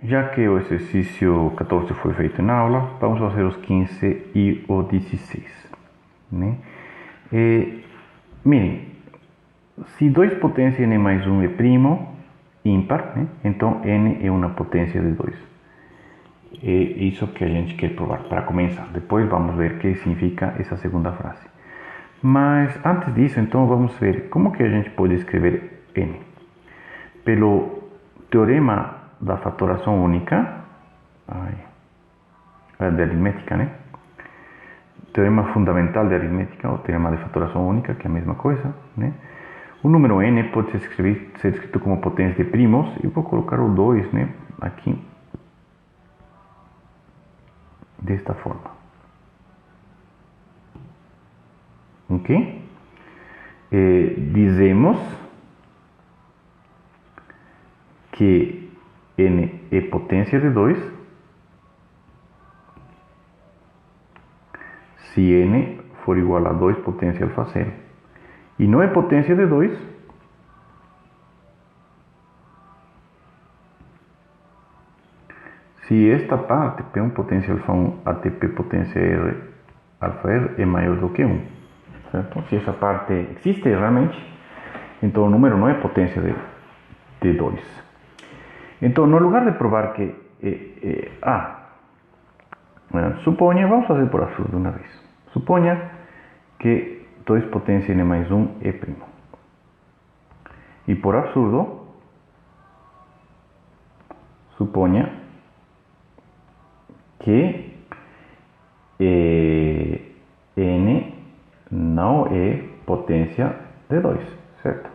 já que o exercício 14 foi feito na aula, vamos fazer os 15 e o 16. Né? Miren, se 2 potência n mais 1 é primo, ímpar, né? Então n é uma potência de 2. É isso que a gente quer provar, para começar. Depois vamos ver o que significa essa segunda frase. Mas antes disso, então, vamos ver como que a gente pode escrever n. Pelo teorema da fatoração única, de aritmética, né? Teorema fundamental de aritmética, ou teorema de fatoração única, que é a mesma coisa, né? O número n pode ser escrito como potência de primos. Eu vou colocar o 2, né, aqui, desta forma. Ok? Dizemos que n é potência de 2 se n for igual a 2 potência alfa 0. E não é potência de 2 se esta parte, P1 potência alfa 1 até P potência R alfa R é maior do que 1. Certo? Se essa parte existe realmente, então o número não é potência de 2. Então, no lugar de provar que suponha, vamos fazer por absurdo uma vez. Suponha que 2 potência n mais 1 é primo. E por absurdo, suponha que n não é potência de 2, certo?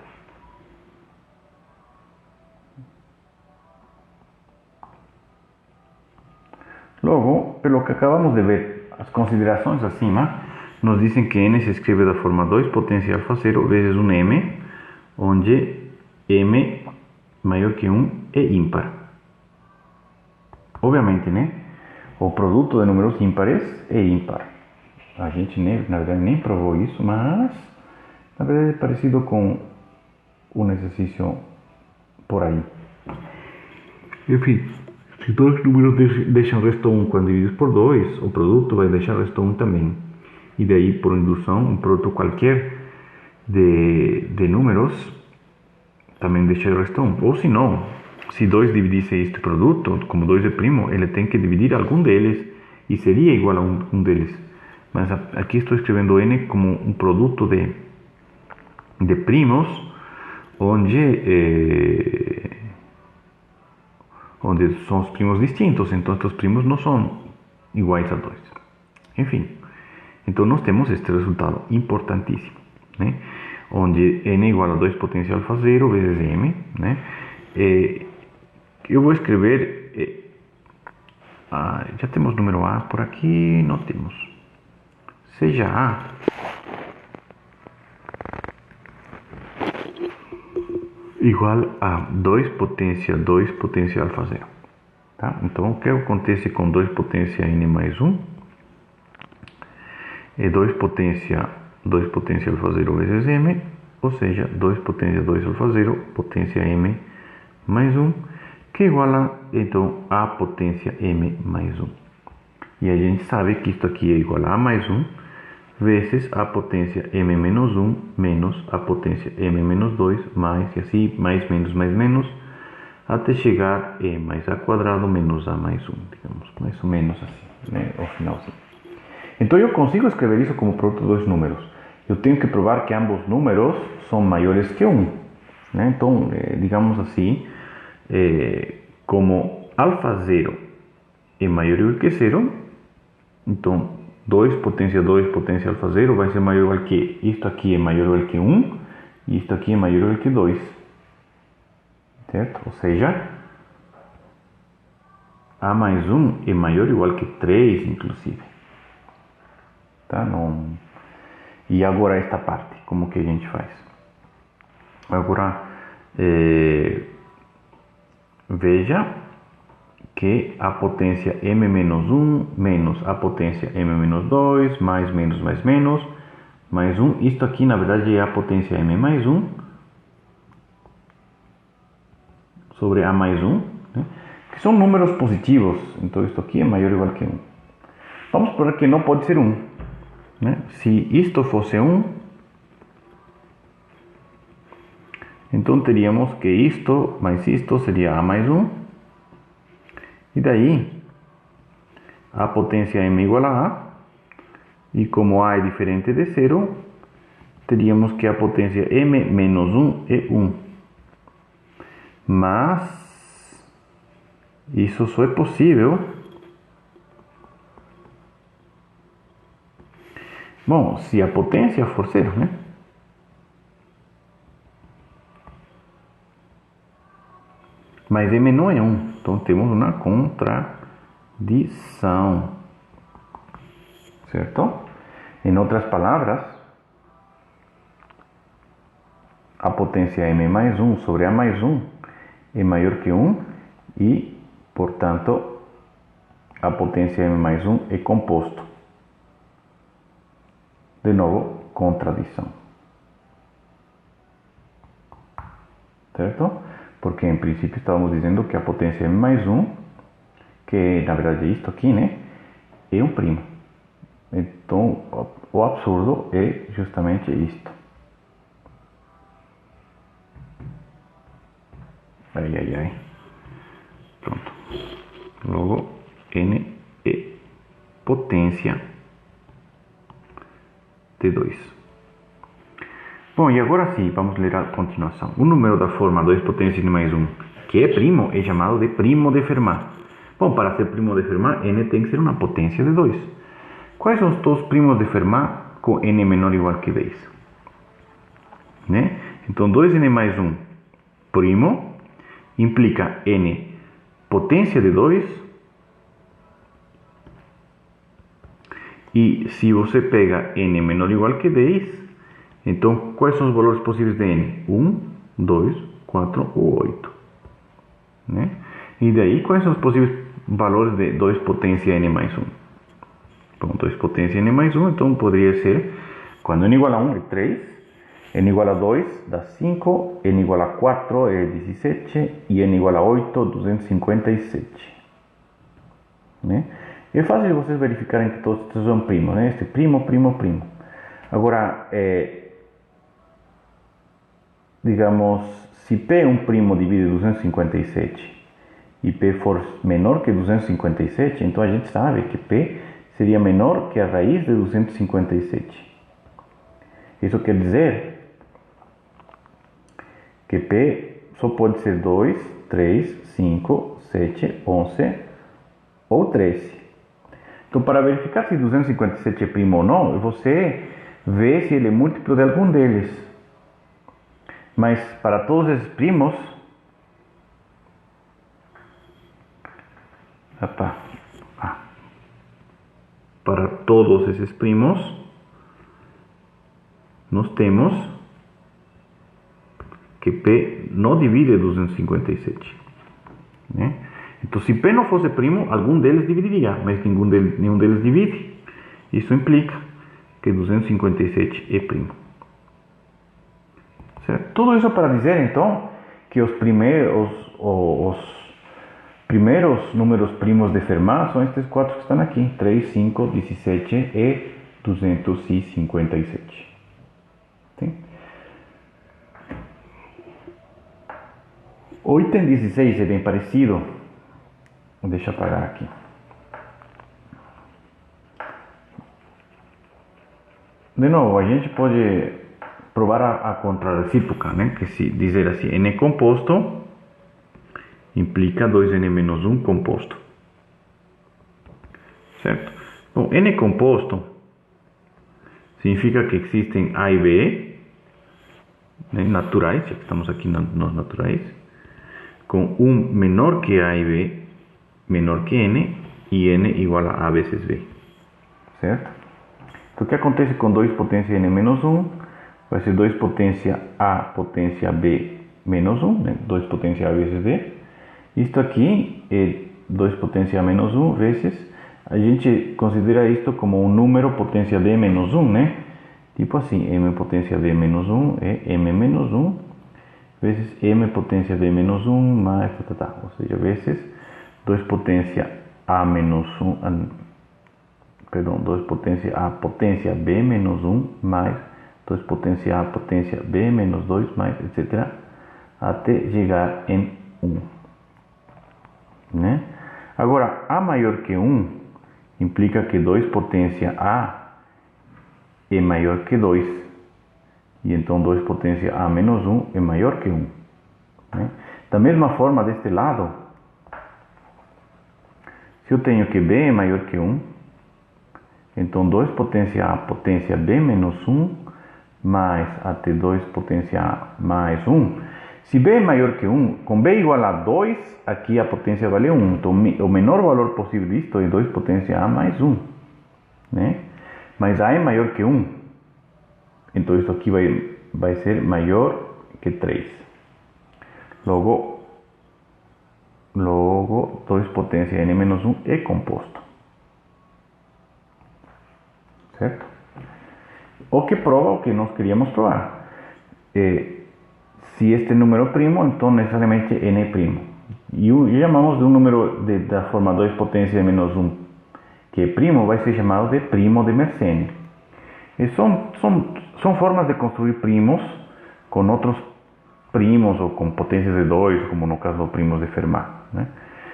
Logo, pelo que acabamos de ver, as considerações acima nos dizem que n se escreve da forma 2 potência alfa 0 vezes um m, onde m maior que 1 é ímpar. Obviamente, né? O produto de números ímpares é ímpar. A gente, na verdade, nem provou isso, mas na verdade é parecido com um exercício por aí. Enfim, se dois números deixam resto 1 quando divididos por 2, o produto vai deixar resto 1 também. E daí, por indução, um produto qualquer de números também deixa resto 1. Ou se não, se 2 dividisse este produto, como 2 é primo, ele tem que dividir algum deles e seria igual a um deles. Mas aqui estou escrevendo n como um produto de primos, onde são os primos distintos, então estes primos não são iguais a 2. Enfim, então nós temos este resultado importantíssimo, né? Onde n é igual a 2 potência alfa 0 vezes m, né? Eu vou escrever, já temos número a por aqui, não temos. Seja a igual a 2 potência alfa 0. Tá? Então, o que acontece com 2 potência n mais 1? É 2 potência alfa 0 vezes m, ou seja, 2 potência 2 alfa 0 potência m mais 1, que é igual a, então, a potência m mais 1. E a gente sabe que isto aqui é igual a mais 1 vezes a potência m menos 1 menos a potência m menos 2, mais, e assim, mais, menos, até chegar a mais a quadrado menos a mais 1, digamos, mais ou menos assim, né, ao finalzinho. Então eu consigo escrever isso como produto de dois números. Eu tenho que provar que ambos números são maiores que 1. Né? Então, digamos assim, como alfa 0 é maior ou igual que 0, então 2 potência alfa 0 vai ser maior ou igual que, isto aqui é maior ou igual que 1, e isto aqui é maior ou igual que 2. Certo? Ou seja, a mais 1 é maior ou igual que 3, inclusive. Tá? Não... E agora esta parte, como que a gente faz? Agora, veja que a potência m menos 1 menos a potência m menos 2, mais 1, isto aqui na verdade é a potência m mais 1 sobre a mais 1, né? que são números positivos. Então isto aqui é maior ou igual que 1. Vamos supor que não pode ser 1. Né? Se isto fosse 1, então teríamos que isto mais isto seria a mais 1. E daí a potência m igual a a. E como a é diferente de 0, teríamos que a potência m menos 1 é 1. Mas isso só é possível, bom, se a potência for 0, né? Mas m não é 1, então temos uma contradição, certo? Em outras palavras, a potência m mais 1 sobre a mais 1 é maior que 1 e, portanto, a potência m mais 1 é composto. De novo, contradição. Certo? Porque em princípio estávamos dizendo que a potência m mais 1, que na verdade é isto aqui, né? É um primo. Então, o absurdo é justamente isto. Ai. Pronto. Logo, n é potência de 2. Bom, e agora sim, vamos ler a continuação. O número da forma 2 potência n mais 1, que é primo, é chamado de primo de Fermat. Bom, para ser primo de Fermat, n tem que ser uma potência de 2. Quais são os dois primos de Fermat com n menor ou igual que 10? Né? Então, 2n mais 1 primo implica n potência de 2. E se você pega n menor ou igual que 10, então quais são os valores possíveis de n? 1, 2, 4 ou 8. Né? E daí, quais são os possíveis valores de 2 potência n mais 1? Bom, 2 potência n mais 1, então poderia ser, quando n igual a 1 é 3, n igual a 2 dá 5, n igual a 4 é 17 e n igual a 8, 257. Né? É fácil de vocês verificarem que todos estes são primos, né? Este primo. Agora, digamos, se P é um primo divide 257 e P for menor que 257, então a gente sabe que P seria menor que a raiz de 257. Isso quer dizer que P só pode ser 2, 3, 5, 7, 11 ou 13. Então, para verificar se 257 é primo ou não, você vê se ele é múltiplo de algum deles. Mas para todos esses primos, para todos esses primos, nós temos que P não divide 257. Né? Então, se P não fosse primo, algum deles dividiria, mas nenhum deles divide. Isso implica que 257 é primo. Certo? Tudo isso para dizer, então, que os primeiros números primos de Fermat são estes 4 que estão aqui: 3, 5, 17 e 257. Sim? O item 16 é bem parecido. Deixa eu apagar aqui. De novo, a gente pode provar a contrarrecíproca, né? Que se dizer assim, n composto implica 2n menos 1 composto. Certo? Bom, n composto significa que existem A e B, né, naturais, já que estamos aqui nos naturais, com 1 menor que A e B, menor que n, e n igual a vezes b. Certo? Então, o que acontece com 2 potência n menos 1? Vai ser 2 potência a potência b menos 1, né? 2 potência a vezes b. Isto aqui é 2 potência a menos 1 vezes, a gente considera isto como um número potência b menos 1, né? Tipo assim, m potência b menos 1 é m menos 1 vezes m potência b menos 1 mais ou seja, vezes 2 potência a menos 1, perdão, 2 potência a potência b menos 1 mais 2 potência a potência b menos 2 mais etc. até chegar em 1. Né? Agora, a maior que 1 implica que 2 potência a é maior que 2. E então 2 potência a menos 1 é maior que 1. Né? Da mesma forma, deste lado, se eu tenho que b é maior que 1, então 2 potência a potência b menos 1 mais até 2 potência a mais 1. Se b é maior que 1, com b igual a 2, aqui a potência vale 1. Então o menor valor possível disto é 2 potência a mais 1. Né? Mas a é maior que 1. Então isso aqui vai ser maior que 3. Logo 2 potência n menos 1 é composto. Certo? O que prova o que nós queríamos provar. Se este número é primo, então necessariamente n é primo. E chamamos de um número da forma 2 potência menos 1, que é primo, vai ser chamado de primo de Mersenne. E são formas de construir primos com outros primos ou com potências de 2, como no caso dos primos de Fermat. Né?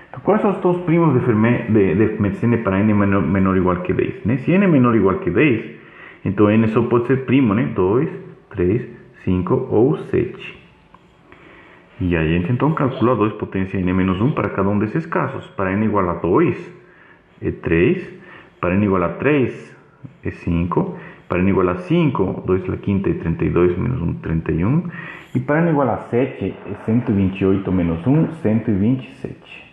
Então, quais são os primos de Mersenne para n menor ou igual que 10? Né? Se n é menor ou igual que 10, então n só pode ser primo, né? 2, 3, 5 ou 7. E a gente então calcula 2 potência n menos 1 para cada um desses casos. Para n igual a 2 é 3, para n igual a 3 é 5, para n igual a 5, 2 a la quinta é 32 menos 1, 31, e para n igual a 7 é 128 menos 1, 127.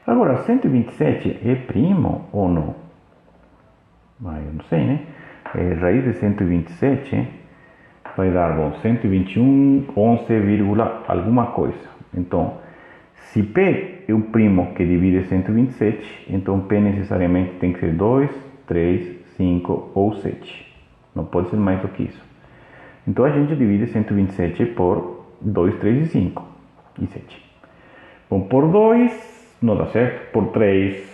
Agora, 127 é primo ou não? Eu não sei, né? Raiz de 127 vai dar, bom, 121, 11, alguma coisa. Então, se P é um primo que divide 127, então P necessariamente tem que ser 2, 3, 5 ou 7. Não pode ser mais do que isso. Então, a gente divide 127 por 2, 3 e 5 e 7. Bom, por 2 não dá certo, por 3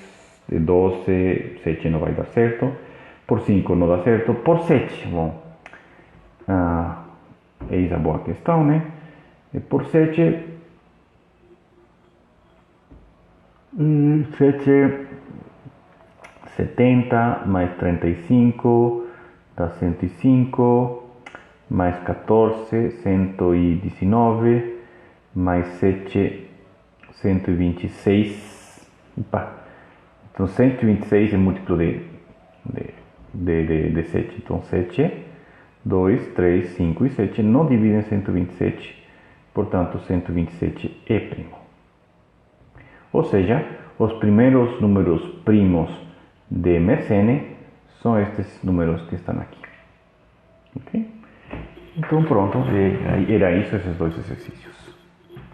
é 12, 7 não vai dar certo, por 5 não dá certo, por 7, bom, eis a boa questão, né? E por 7, 70 mais 35 dá 105, mais 14, 119, mais 7, 126. Opa. Então 126 é múltiplo de 7. Então 7, 2, 3, 5 e 7 não dividem 127. Portanto, 127 é primo. Ou seja, os primeiros números primos de Mersenne são estes números que estão aqui. Ok? Então pronto, era isso esses dois exercícios.